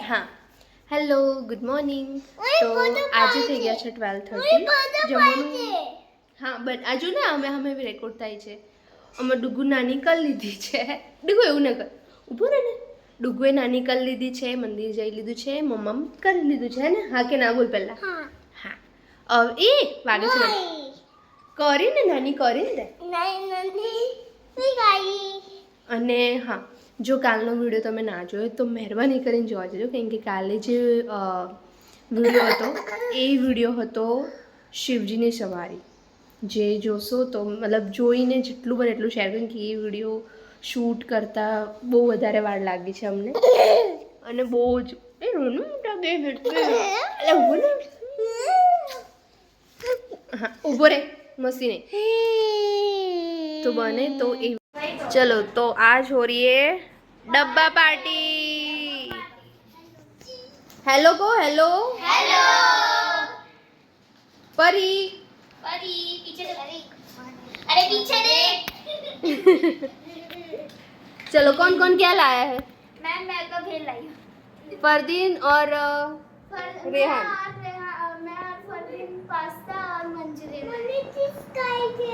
हाँ hello good morning तो आज થઈ ગયા છે 12:30 જમવાનું હા બટ આજુ ને અમે અમે રેકોર્ડ થાય છે અમે ડુગુ નાની કર લીધી છે ડુગુ એવું ન કર ઊભો રહે ને ડુગુએ નાની કર લીધી છે મંદિર જઈ લીધું છે મમ્મા કરી લીધું છે ને હા કે ના બોલ પહેલા હા એ વાગે છે કરીને નાની કરીને દે અને હા જો કાલનો વિડીયો તમે ના જોયો તો મહેરબાની કરીને જોવા જજો કેમ કે કાલે જે વિડીયો હતો એ વિડીયો હતો શિવજીની સવારી જે જોશો તો મતલબ જોઈને જેટલું બને એટલું શેર કરીને કે એ વિડીયો શૂટ કરતાં બહુ વધારે વાર લાગી છે અમને અને બહુ જ એ રોનું મોટા ગેમ એટલે ઊભો ને હા ઊભો રે મસ્તી નહીં તો બને તો એ चलो तो आज हो रही है डब्बा पार्टी हेलो को हेलो हेलो परी परी पीछे देख अरे पीछे देख चलो कौन कौन क्या लाया है मैं तो भेल लाई हूं फरदीन और रेहान मैं और फरदीन पास्ता और मंचूरियन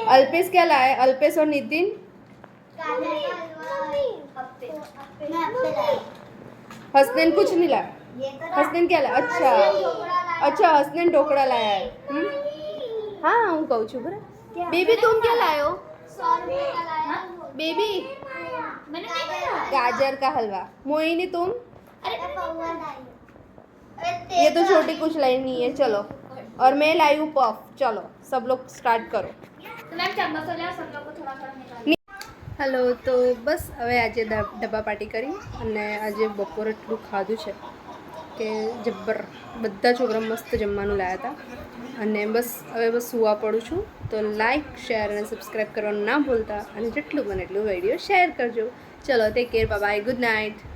अल्पेश क्या लाया है अल्पेश और नितिन हसनैन कुछ नहीं लाया हसनैन क्या लाया अच्छा अच्छा हसनैन ढोकड़ा लाया है हाँ हूँ कहूँ छू बरा बेबी तुम क्या लाए हो बेबी गाजर का हलवा मोहिनी तुम ये तो छोटी कुछ लाई नहीं है चलो और मैं लाई हूँ पफ चलो सब लोग स्टार्ट करो तो मैम चम्मच हो जाए सब लोग को थोड़ा थोड़ा निकाल હેલો તો બસ હવે આજે ડબ્બા પાર્ટી કરી અને આજે બપોરે એટલું ખાધું છે કે જબ્બર બધા છોકરા મસ્ત જમવાનું લાવ્યા હતા અને બસ હવે બસ સૂવા પડું છું તો લાઈક શેર અને સબસ્ક્રાઈબ કરવાનું ના ભૂલતા અને જેટલું બને એટલું વિડીયો શેર કરજો ચલો take care bye good night